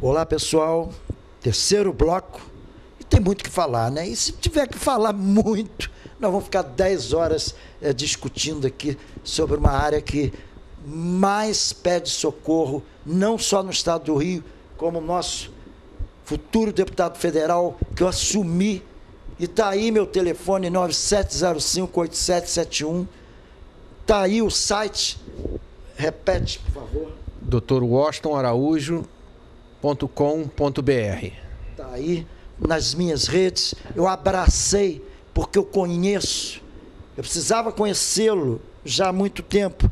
Olá, pessoal. Terceiro bloco. E tem muito que falar, né? E se tiver que falar muito, nós vamos ficar 10 horas discutindo aqui sobre uma área que mais pede socorro, não só no estado do Rio, como o nosso futuro deputado federal, que eu assumi. E está aí meu telefone, 9705-8771. Está aí o site. Repete, por favor. drwashingtonaraújo.com.br. Está aí nas minhas redes. Eu abracei porque eu conheço. Eu precisava conhecê-lo já há muito tempo,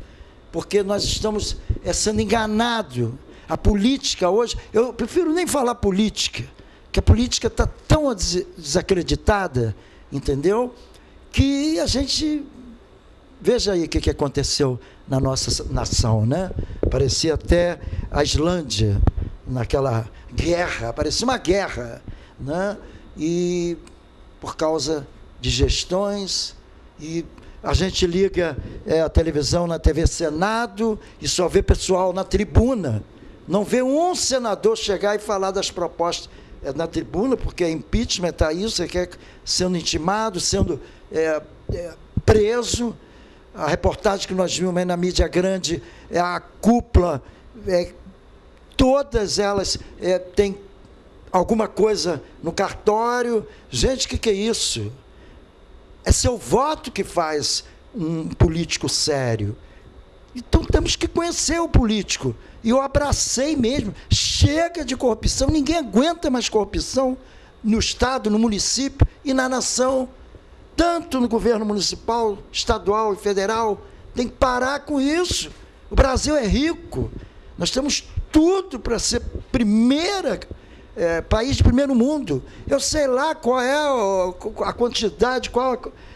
porque nós estamos sendo enganados. A política hoje, eu prefiro nem falar política, que a política está tão desacreditada, entendeu? Que a gente... Veja aí o que aconteceu na nossa nação, né? Parecia até a Islândia, naquela guerra, parecia uma guerra, né? E por causa de gestões, e a gente liga a televisão na TV Senado e só vê pessoal na tribuna, não vê um senador chegar e falar das propostas na tribuna, porque é impeachment, está isso, você quer sendo intimado, sendo preso. A reportagem que nós vimos aí na mídia grande, a cúpula, todas elas têm alguma coisa no cartório. Gente, o que é isso? É seu voto que faz um político sério. Então temos que conhecer o político. E eu abracei mesmo. Chega de corrupção, ninguém aguenta mais corrupção no Estado, no município e na nação. Tanto no governo municipal, estadual e federal, tem que parar com isso. O Brasil é rico, nós temos tudo para ser país de primeiro mundo. Eu sei lá qual é a quantidade,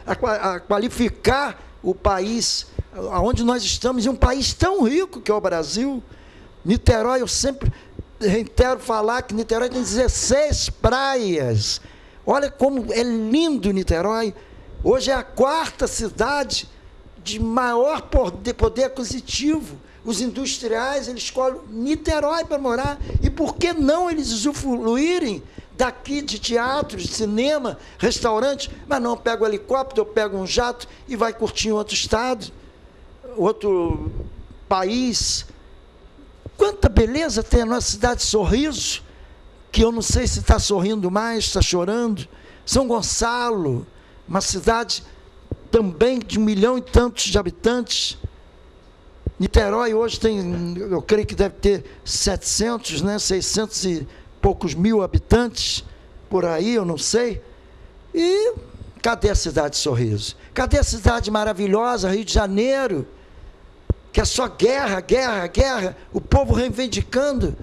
a qualificar o país, onde nós estamos, em um país tão rico que é o Brasil. Niterói, eu sempre reitero falar que Niterói tem 16 praias. Olha como é lindo Niterói. Hoje é a quarta cidade de maior poder aquisitivo. Os industriais, eles escolhem Niterói para morar. E por que não eles usufruírem daqui de teatro, de cinema, restaurante? Mas não, pega o helicóptero, pega um jato e vai curtir em outro estado, outro país. Quanta beleza tem a nossa cidade de Sorriso, que eu não sei se está sorrindo mais, está chorando. São Gonçalo, uma cidade também de 1 milhão e tantos de habitantes. Niterói hoje tem, eu creio que deve ter 700, 600 e poucos mil habitantes, por aí, eu não sei. E cadê a cidade de Sorriso? Cadê a cidade maravilhosa, Rio de Janeiro, que é só guerra, guerra, guerra, o povo reivindicando?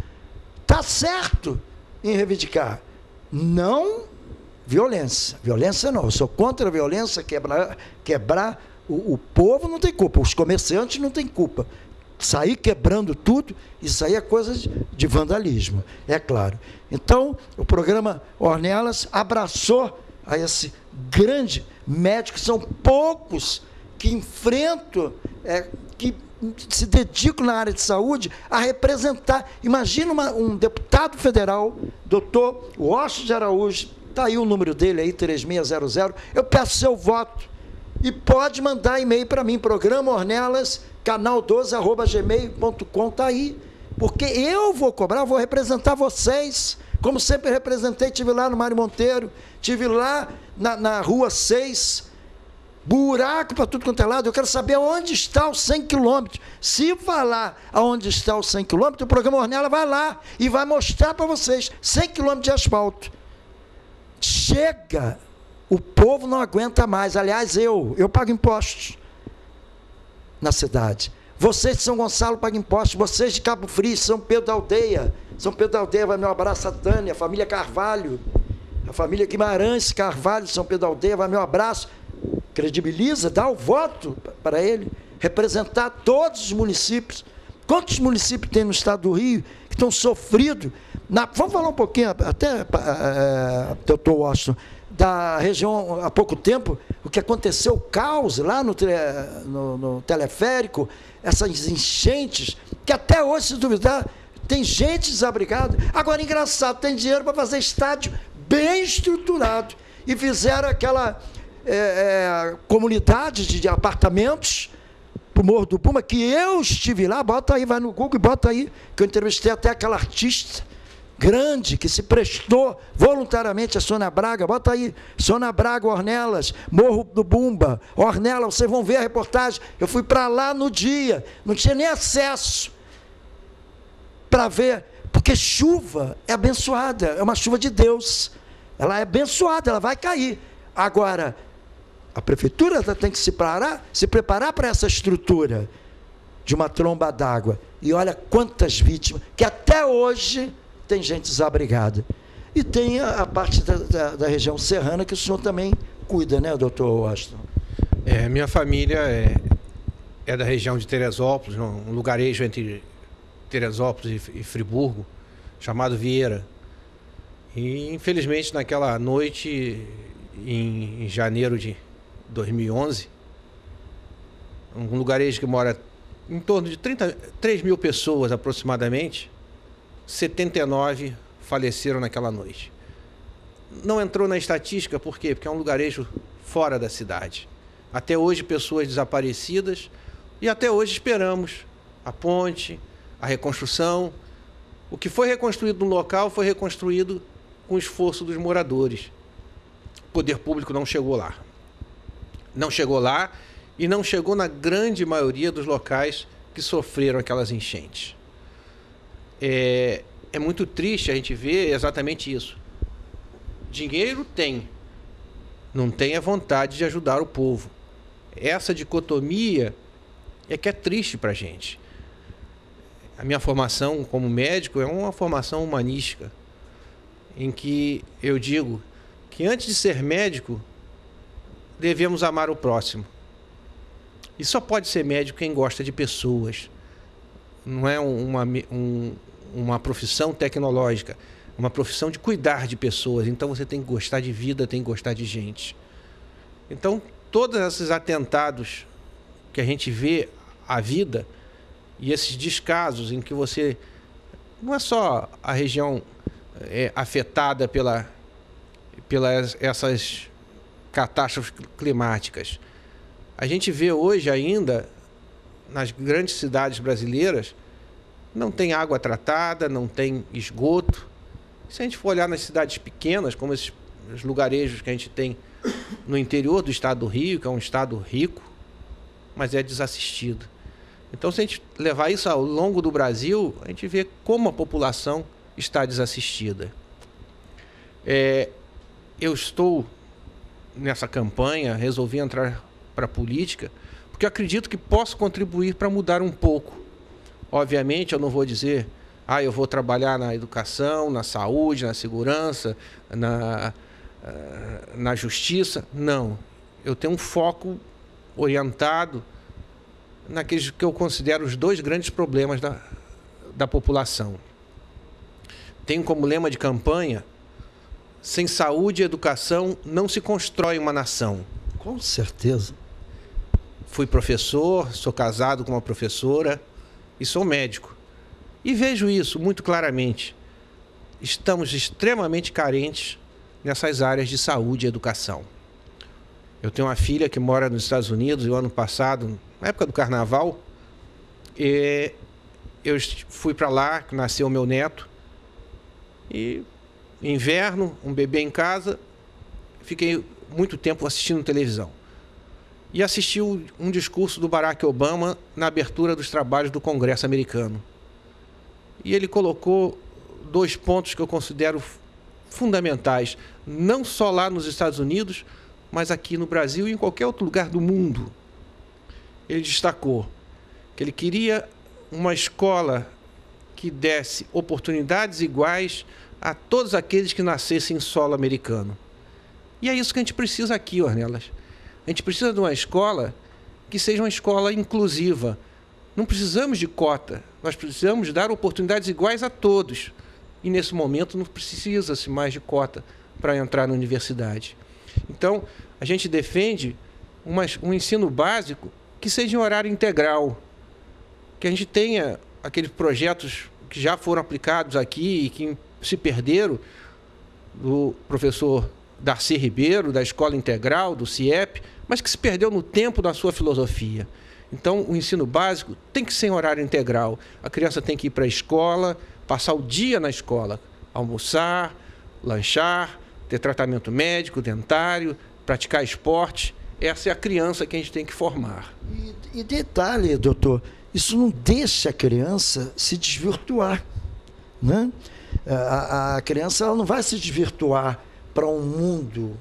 Está certo em reivindicar. Não violência. Violência não. Eu sou contra a violência, quebrar o povo não tem culpa. Os comerciantes não têm culpa. Sair quebrando tudo, isso aí é coisa de vandalismo, é claro. Então, o programa Ornelas abraçou a esse grande médico. São poucos que enfrentam, que se dedicam na área de saúde a representar. Imagina um deputado federal, doutor Washington Araújo, está aí o número dele, aí, 3600, eu peço seu voto, e pode mandar e-mail para mim, programa Ornelas, canal12@gmail.com, está aí, porque eu vou cobrar, vou representar vocês, como sempre representei, estive lá no Mário Monteiro, estive lá na Rua 6, buraco para tudo quanto é lado. Eu quero saber onde está os 100 quilômetros. Se falar aonde está os 100 quilômetros, o programa Ornella vai lá e vai mostrar para vocês 100 quilômetros de asfalto. Chega! O povo não aguenta mais. Aliás, eu pago impostos na cidade. Vocês de São Gonçalo pagam impostos. Vocês de Cabo Frio, São Pedro da Aldeia. São Pedro da Aldeia vai meu abraço a Tânia, a família Carvalho, a família Guimarães Carvalho, São Pedro da Aldeia, vai meu abraço. Credibiliza, dá o voto para ele, representar todos os municípios. Quantos municípios tem no estado do Rio que estão sofridos? Vamos falar um pouquinho, até, doutor Washington, da região, há pouco tempo, o que aconteceu, o caos lá no teleférico, essas enchentes, que até hoje, se duvidar, Tem gente desabrigada. Agora, engraçado, tem dinheiro para fazer estádio bem estruturado. E fizeram aquela comunidade de apartamentos para o Morro do Puma, que eu estive lá. Bota aí, vai no Google e bota aí, que eu entrevistei até aquela artista grande que se prestou voluntariamente a Sônia Braga. Bota aí, Sônia Braga, Ornelas, Morro do Bumba, Ornelas, vocês vão ver a reportagem. Eu fui para lá no dia, não tinha nem acesso para ver, porque chuva é abençoada, é uma chuva de Deus, ela é abençoada, ela vai cair. Agora, a prefeitura tem que se preparar para essa estrutura de uma tromba d'água. E olha quantas vítimas, que até hoje tem gente desabrigada. E tem a parte da região serrana que o senhor também cuida, né, doutor Washington? Minha família é da região de Teresópolis, um lugarejo entre Teresópolis e Friburgo, chamado Vieira. E, infelizmente, naquela noite, em janeiro de 2011, um lugarejo que mora em torno de 3 mil pessoas aproximadamente, 79 faleceram naquela noite. Não entrou na estatística, por quê? Porque é um lugarejo fora da cidade. Até hoje, pessoas desaparecidas, e até hoje esperamos a ponte, a reconstrução. O que foi reconstruído no local foi reconstruído com o esforço dos moradores. O poder público não chegou lá. Não chegou lá e não chegou na grande maioria dos locais que sofreram aquelas enchentes. É muito triste a gente ver exatamente isso. Dinheiro tem, não tem a vontade de ajudar o povo. Essa dicotomia é que é triste para a gente. A minha formação como médico é uma formação humanística, em que eu digo que antes de ser médico, devemos amar o próximo. E só pode ser médico quem gosta de pessoas. Não é uma profissão tecnológica, é uma profissão de cuidar de pessoas. Então você tem que gostar de vida, tem que gostar de gente. Então, todos esses atentados que a gente vê à vida e esses descasos em que você... Não é só a região afetada pelas essas catástrofes climáticas. A gente vê hoje ainda, nas grandes cidades brasileiras, não tem água tratada, não tem esgoto. Se a gente for olhar nas cidades pequenas, como esses lugarejos que a gente tem no interior do estado do Rio, que é um estado rico, mas é desassistido. Então, se a gente levar isso ao longo do Brasil, a gente vê como a população está desassistida. Eu estou nessa campanha, resolvi entrar para a política, porque eu acredito que posso contribuir para mudar um pouco. Obviamente, eu não vou dizer, eu vou trabalhar na educação, na saúde, na segurança, na justiça. Não. Eu tenho um foco orientado naqueles que eu considero os 2 grandes problemas da população. Tenho como lema de campanha: sem saúde e educação não se constrói uma nação. Com certeza. Fui professor, sou casado com uma professora e sou médico. E vejo isso muito claramente. Estamos extremamente carentes nessas áreas de saúde e educação. Eu tenho uma filha que mora nos Estados Unidos e o ano passado, na época do carnaval, eu fui para lá, que nasceu meu neto, e inverno, um bebê em casa, fiquei muito tempo assistindo televisão. E assisti um discurso do Barack Obama na abertura dos trabalhos do Congresso americano. E ele colocou 2 pontos que eu considero fundamentais, não só lá nos Estados Unidos, mas aqui no Brasil e em qualquer outro lugar do mundo. Ele destacou que ele queria uma escola que desse oportunidades iguais a todos aqueles que nascessem em solo americano. E é isso que a gente precisa aqui, Ornelas. A gente precisa de uma escola que seja uma escola inclusiva. Não precisamos de cota, nós precisamos dar oportunidades iguais a todos. E nesse momento não precisa-se mais de cota para entrar na universidade. Então, a gente defende um ensino básico que seja em horário integral, que a gente tenha aqueles projetos que já foram aplicados aqui e que se perderam, do professor Darcy Ribeiro, da Escola Integral, do CIEP, mas que se perdeu no tempo da sua filosofia. Então, o ensino básico tem que ser em horário integral. A criança tem que ir para a escola, passar o dia na escola, almoçar, lanchar, ter tratamento médico, dentário, praticar esporte. Essa é a criança que a gente tem que formar. E detalhe, doutor, isso não deixa a criança se desvirtuar, né? A criança ela não vai se desvirtuar para um mundo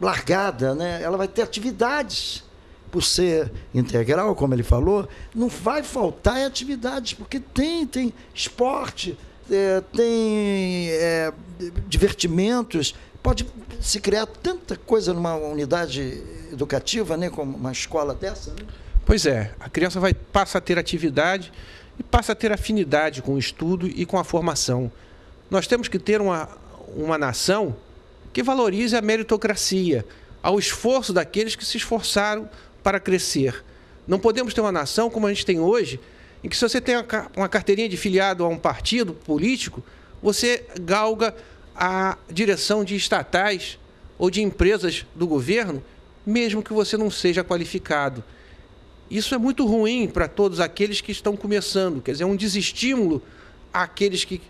largada, né? Ela vai ter atividades. Por ser integral, como ele falou, não vai faltar atividades, porque tem esporte, tem divertimentos, pode se criar tanta coisa numa unidade educativa, né, como uma escola dessa, né? Pois é, a criança passa a ter atividade e passa a ter afinidade com o estudo e com a formação. Nós temos que ter uma nação que valorize a meritocracia, ao esforço daqueles que se esforçaram para crescer. Não podemos ter uma nação como a gente tem hoje, em que se você tem uma carteirinha de filiado a um partido político, você galga a direção de estatais ou de empresas do governo, mesmo que você não seja qualificado. Isso é muito ruim para todos aqueles que estão começando, quer dizer, é um desestímulo àqueles que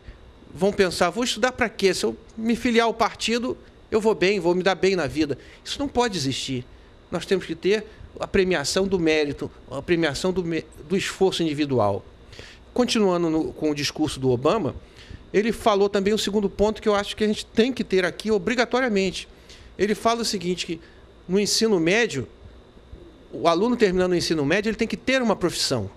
vão pensar, vou estudar para quê? Se eu me filiar ao partido, eu vou bem, vou me dar bem na vida. Isso não pode existir. Nós temos que ter a premiação do mérito, a premiação do esforço individual. Continuando com o discurso do Obama, ele falou também o segundo ponto que eu acho que a gente tem que ter aqui obrigatoriamente. Ele fala o seguinte, que no ensino médio, o aluno terminando o ensino médio, ele tem que ter uma profissão.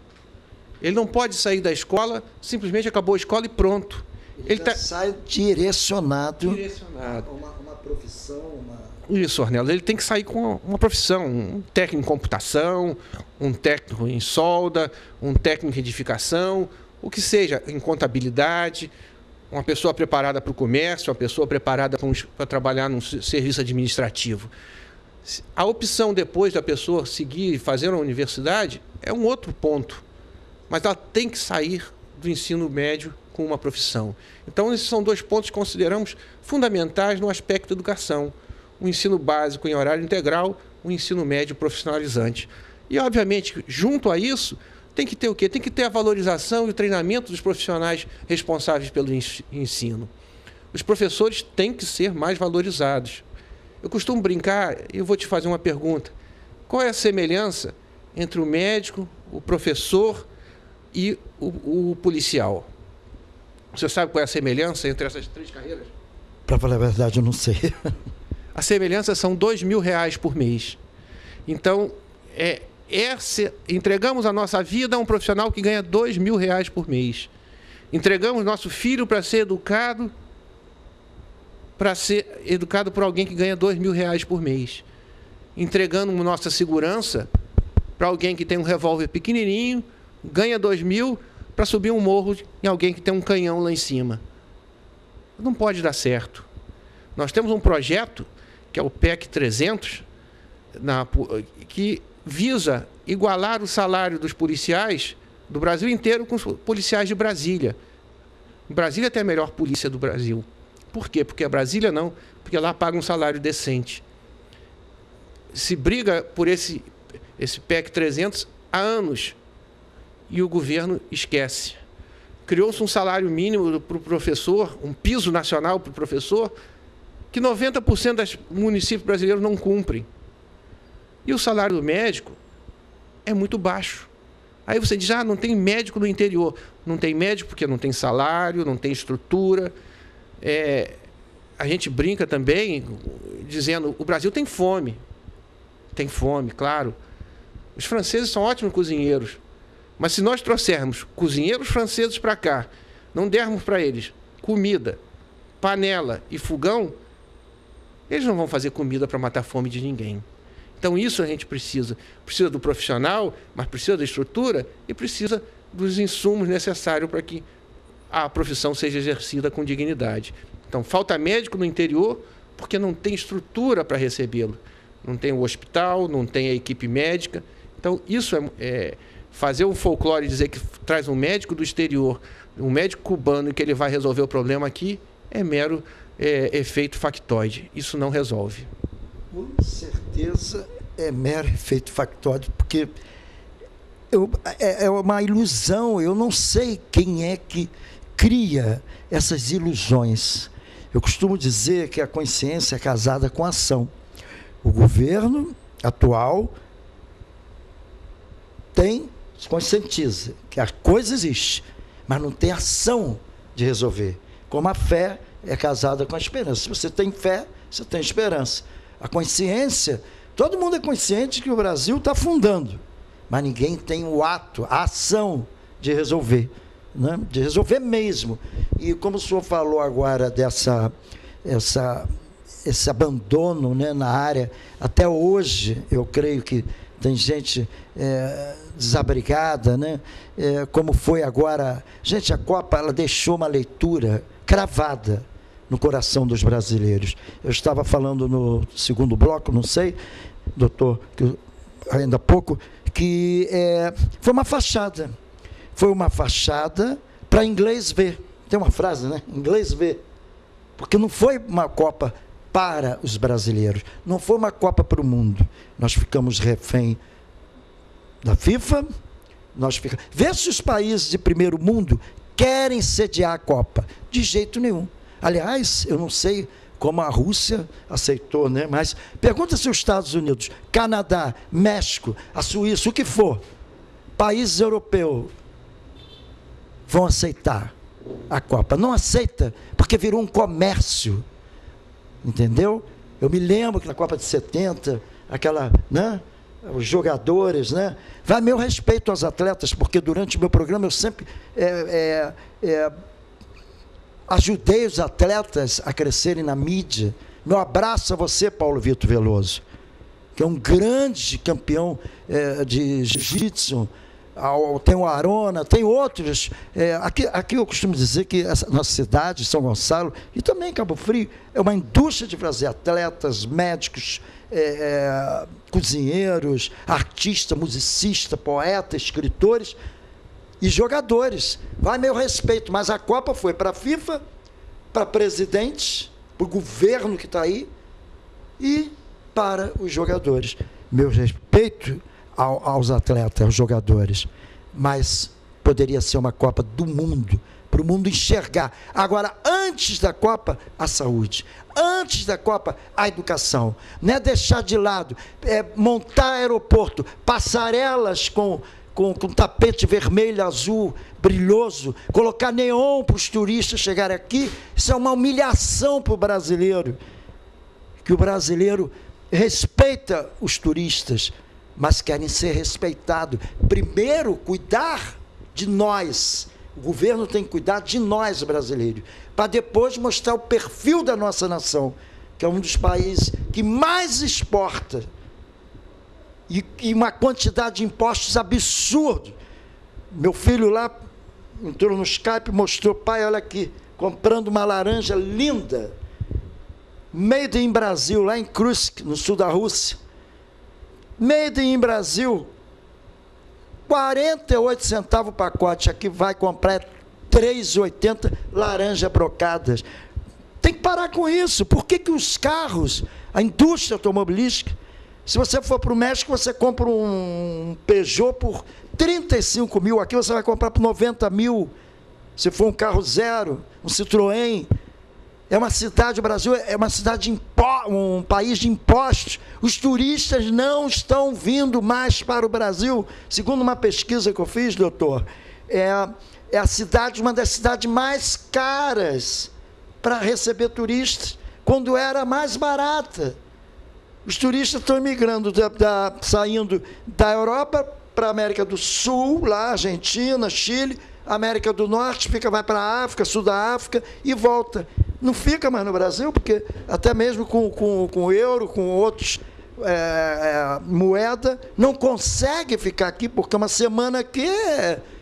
Ele não pode sair da escola, simplesmente acabou a escola e pronto. Ele sai direcionado. Uma profissão, Isso, Ornelas, ele tem que sair com uma profissão, um técnico em computação, um técnico em solda, um técnico em edificação, o que seja, em contabilidade, uma pessoa preparada para o comércio, uma pessoa preparada para trabalhar num serviço administrativo. A opção depois da pessoa seguir e fazer uma universidade é um outro ponto, mas ela tem que sair do ensino médio com uma profissão. Então, esses são dois pontos que consideramos fundamentais no aspecto da educação. O ensino básico em horário integral, o ensino médio profissionalizante. E, obviamente, junto a isso, tem que ter o quê? Tem que ter a valorização e o treinamento dos profissionais responsáveis pelo ensino. Os professores têm que ser mais valorizados. Eu costumo brincar, e eu vou te fazer uma pergunta. Qual é a semelhança entre o médico, o professor e o policial? Você sabe qual é a semelhança entre essas três carreiras? Para falar a verdade, eu não sei. A semelhança são R$2.000 por mês. Então, entregamos a nossa vida a um profissional que ganha R$2.000 por mês. Entregamos nosso filho para ser educado por alguém que ganha R$2.000 por mês. Entregando nossa segurança para alguém que tem um revólver pequenininho, ganha R$2.000 para subir um morro em alguém que tem um canhão lá em cima. Não pode dar certo. Nós temos um projeto, que é o PEC 300, que visa igualar o salário dos policiais do Brasil inteiro com os policiais de Brasília. Brasília tem a melhor polícia do Brasil. Por quê? Porque a Brasília não, porque lá paga um salário decente. Se briga por esse PEC 300 há anos e o governo esquece. Criou-se um salário mínimo para o professor, um piso nacional para o professor, que 90% dos municípios brasileiros não cumprem. E o salário do médico é muito baixo. Aí você diz, não tem médico no interior. Não tem médico porque não tem salário, não tem estrutura. A gente brinca também dizendo, o Brasil tem fome. Tem fome, claro. Os franceses são ótimos cozinheiros. Mas se nós trouxermos cozinheiros franceses para cá, não dermos para eles comida, panela e fogão, eles não vão fazer comida para matar a fome de ninguém. Então isso a gente precisa. Precisa do profissional, mas precisa da estrutura e precisa dos insumos necessários para que a profissão seja exercida com dignidade. Então falta médico no interior porque não tem estrutura para recebê-lo. Não tem o hospital, não tem a equipe médica. Então isso fazer um folclore e dizer que traz um médico do exterior, um médico cubano, e que ele vai resolver o problema aqui, é mero efeito factoide. Isso não resolve. Com certeza é mero efeito factoide, porque é uma ilusão. Eu não sei quem é que cria essas ilusões. Eu costumo dizer que a consciência é casada com a ação. O governo atual se conscientiza que a coisa existe, mas não tem ação de resolver. Como a fé é casada com a esperança. Se você tem fé, você tem esperança. A consciência, todo mundo é consciente que o Brasil está afundando, mas ninguém tem o ato, a ação de resolver, né? De resolver mesmo. E como o senhor falou agora esse abandono, né, na área, até hoje, eu creio que tem gente desabrigada, né? Como foi agora. Gente, a Copa, ela deixou uma leitura cravada no coração dos brasileiros. Eu estava falando no segundo bloco, não sei, doutor, ainda há pouco, que foi uma fachada. Foi uma fachada para inglês ver. Tem uma frase, né? Inglês ver. Porque não foi uma Copa para os brasileiros, não foi uma Copa para o mundo. Nós ficamos refém da FIFA. Vê se os países de primeiro mundo querem sediar a Copa. De jeito nenhum. Aliás, eu não sei como a Rússia aceitou, né? Mas pergunta se os Estados Unidos, Canadá, México, a Suíça, o que for, países europeus vão aceitar a Copa. Não aceita, porque virou um comércio. Entendeu? Eu me lembro que na Copa de 70, né? Os jogadores, né? Vai meu respeito aos atletas, porque durante o meu programa eu sempre ajudei os atletas a crescerem na mídia. Meu abraço a você, Paulo Vitor Veloso, que é um grande campeão de jiu-jitsu. Tem o Arona, tem outros. Aqui eu costumo dizer que essa nossa cidade, São Gonçalo, e também Cabo Frio, é uma indústria de fazer atletas, médicos, cozinheiros, artistas, musicistas, poetas, escritores e jogadores. Vai meu respeito, mas a Copa foi para a FIFA, para presidente, para o governo que está aí e para os jogadores. Meu respeito aos atletas, aos jogadores, mas poderia ser uma Copa do mundo, para o mundo enxergar. Agora, antes da Copa, a saúde. Antes da Copa, a educação. Não é deixar de lado, montar aeroporto, passarelas com tapete vermelho, azul, brilhoso, colocar neon para os turistas chegarem aqui. Isso é uma humilhação para o brasileiro, que o brasileiro respeita os turistas, mas querem ser respeitados. Primeiro, cuidar de nós. O governo tem que cuidar de nós, brasileiros, para depois mostrar o perfil da nossa nação, que é um dos países que mais exporta, e uma quantidade de impostos absurdo. Meu filho lá entrou no Skype, mostrou: pai, olha aqui, comprando uma laranja linda, made in Brasil, lá em Kursk, no sul da Rússia. Made in Brasil, 48 centavos o pacote. Aqui vai comprar 3,80 laranja brocadas. Tem que parar com isso. Por que os carros, a indústria automobilística, se você for para o México, você compra um Peugeot por 35 mil, aqui você vai comprar por 90 mil, se for um carro zero, um Citroën. É uma cidade, o Brasil é uma cidade, um país de impostos. Os turistas não estão vindo mais para o Brasil. Segundo uma pesquisa que eu fiz, doutor, é a cidade, uma das cidades mais caras para receber turistas, quando era mais barata. Os turistas estão imigrando, saindo da Europa para a América do Sul, lá, Argentina, Chile, América do Norte, vai para a África, Sul da África e volta. Não fica mais no Brasil, porque até mesmo com o euro, com outros moeda, não consegue ficar aqui, porque uma semana aqui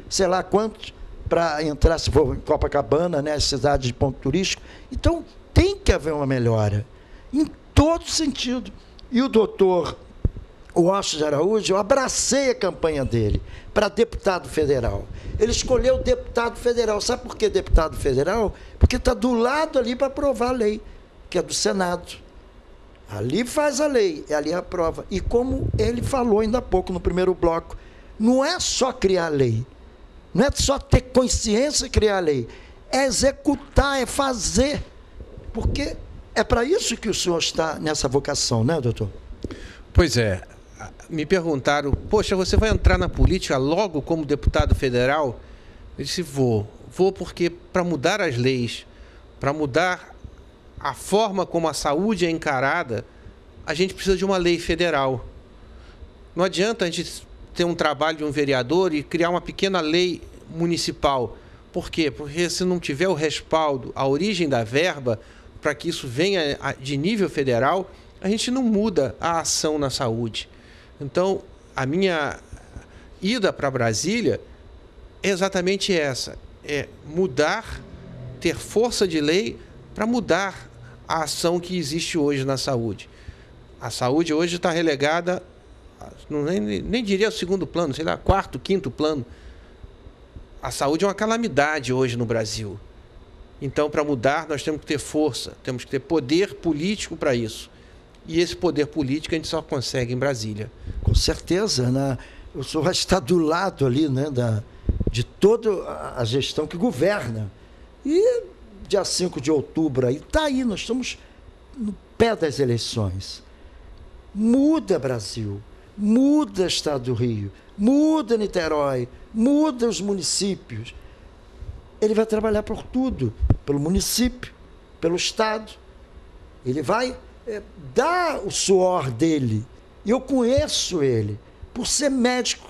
sei lá quanto, para entrar, se for em Copacabana, né, cidade de ponto turístico. Então, tem que haver uma melhora, em todo sentido. E o doutor o Washington de Araújo, eu abracei a campanha dele para deputado federal. Ele escolheu deputado federal. Sabe por que deputado federal? Porque está do lado ali para aprovar a lei, que é do Senado. Ali faz a lei, ali aprova. E como ele falou ainda há pouco no primeiro bloco, não é só criar lei, não é só ter consciência e criar lei, é executar, é fazer. Porque é para isso que o senhor está nessa vocação, né, doutor? Pois é. Me perguntaram, poxa, você vai entrar na política logo como deputado federal? Eu disse, vou porque para mudar as leis, para mudar a forma como a saúde é encarada, a gente precisa de uma lei federal. Não adianta a gente ter um trabalho de um vereador e criar uma pequena lei municipal. Por quê? Porque se não tiver o respaldo, a origem da verba, para que isso venha de nível federal, a gente não muda a ação na saúde. Então, a minha ida para Brasília é exatamente essa, é mudar, ter força de lei para mudar a ação que existe hoje na saúde. A saúde hoje está relegada, nem diria ao segundo plano, sei lá, quarto, quinto plano. A saúde é uma calamidade hoje no Brasil. Então, para mudar, nós temos que ter força, temos que ter poder político para isso. E esse poder político a gente só consegue em Brasília. Com certeza, né? O senhor vai estar do lado ali, né, de toda a gestão que governa. E dia 5 de outubro, aí está aí, nós estamos no pé das eleições. Muda Brasil, muda Estado do Rio, muda Niterói, muda os municípios. Ele vai trabalhar por tudo, pelo município, pelo Estado. Ele vai dar o suor dele. Eu conheço ele. Por ser médico,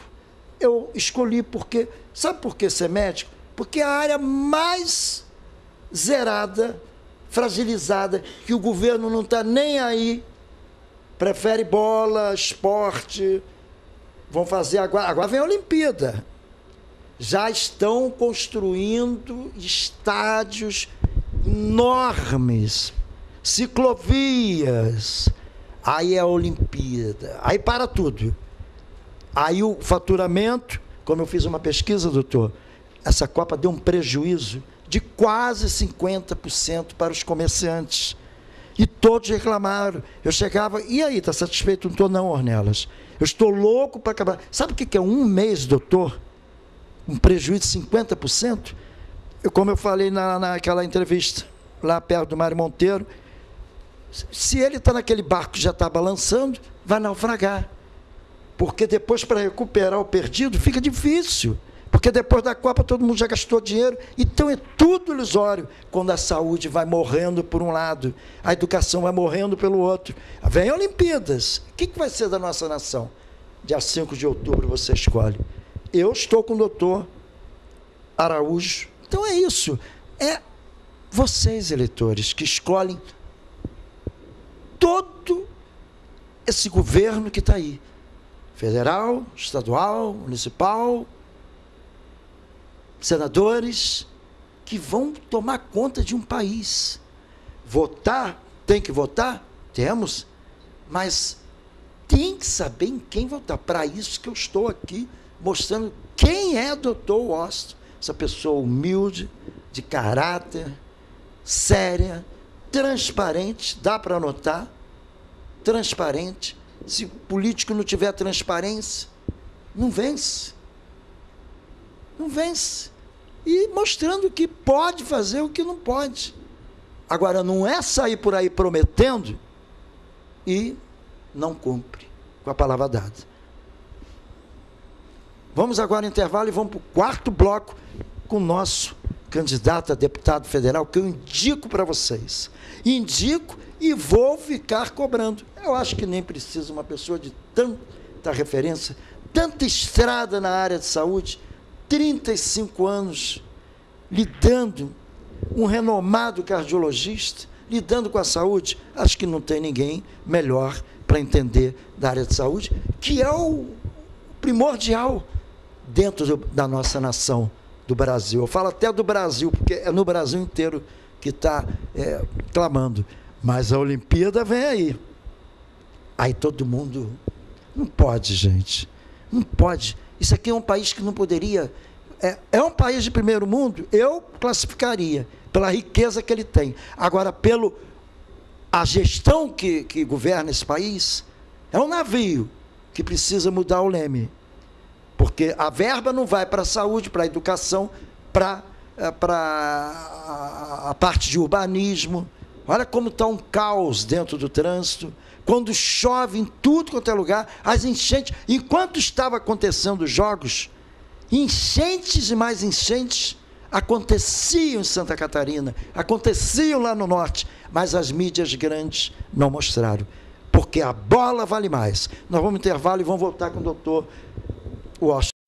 eu escolhi porque... Sabe por que ser médico? Porque é a área mais zerada, fragilizada, que o governo não está nem aí. Prefere bola, esporte. Vão fazer agora vem a Olimpíada. Já estão construindo estádios enormes, ciclovias. Aí é a Olimpíada. Aí para tudo. Aí o faturamento, como eu fiz uma pesquisa, doutor, essa Copa deu um prejuízo de quase 50% para os comerciantes. E todos reclamaram. Eu chegava, e aí, está satisfeito? Não estou não, Ornelas. Eu estou louco para acabar. Sabe o que é um mês, doutor? Um prejuízo de 50%? Como eu falei naquela entrevista, lá perto do Mário Monteiro, se ele está naquele barco que já está balançando, vai naufragar. Porque depois, para recuperar o perdido, fica difícil. Porque depois da Copa todo mundo já gastou dinheiro. Então é tudo ilusório. Quando a saúde vai morrendo por um lado, a educação vai morrendo pelo outro. Vem Olimpíadas. O que vai ser da nossa nação? Dia 5 de outubro você escolhe. Eu estou com o doutor Araújo. Então é isso. É vocês, eleitores, que escolhem todo esse governo que está aí. Federal, estadual, municipal, senadores, que vão tomar conta de um país. Votar, tem que votar? Temos, mas tem que saber em quem votar. Para isso que eu estou aqui, mostrando quem é Dr. Washington. Essa pessoa humilde, de caráter, séria, transparente, dá para anotar, transparente. Se o político não tiver transparência, não vence. Não vence. E mostrando que pode fazer o que não pode. Agora, não é sair por aí prometendo e não cumpre com a palavra dada. Vamos agora ao intervalo e vamos para o quarto bloco com o nosso candidato a deputado federal, que eu indico para vocês. Indico e vou ficar cobrando. Eu acho que nem precisa uma pessoa de tanta referência, tanta estrada na área de saúde, 35 anos lidando, um renomado cardiologista, lidando com a saúde. Acho que não tem ninguém melhor para entender da área de saúde, que é o primordial dentro da nossa nação, do Brasil. Eu falo até do Brasil, porque é no Brasil inteiro que está clamando. Mas a Olimpíada vem aí. Aí todo mundo... Não pode, gente. Não pode. Isso aqui é um país que não poderia... É um país de primeiro mundo, eu classificaria, pela riqueza que ele tem. Agora, a gestão que governa esse país, é um navio que precisa mudar o leme. Porque a verba não vai para a saúde, para a educação, para a parte de urbanismo. Olha como está um caos dentro do trânsito. Quando chove em tudo quanto é lugar, as enchentes. Enquanto estava acontecendo os jogos, enchentes e mais enchentes aconteciam em Santa Catarina, aconteciam lá no norte, mas as mídias grandes não mostraram. Porque a bola vale mais. Nós vamos intervalo e vamos voltar com o doutor Washington.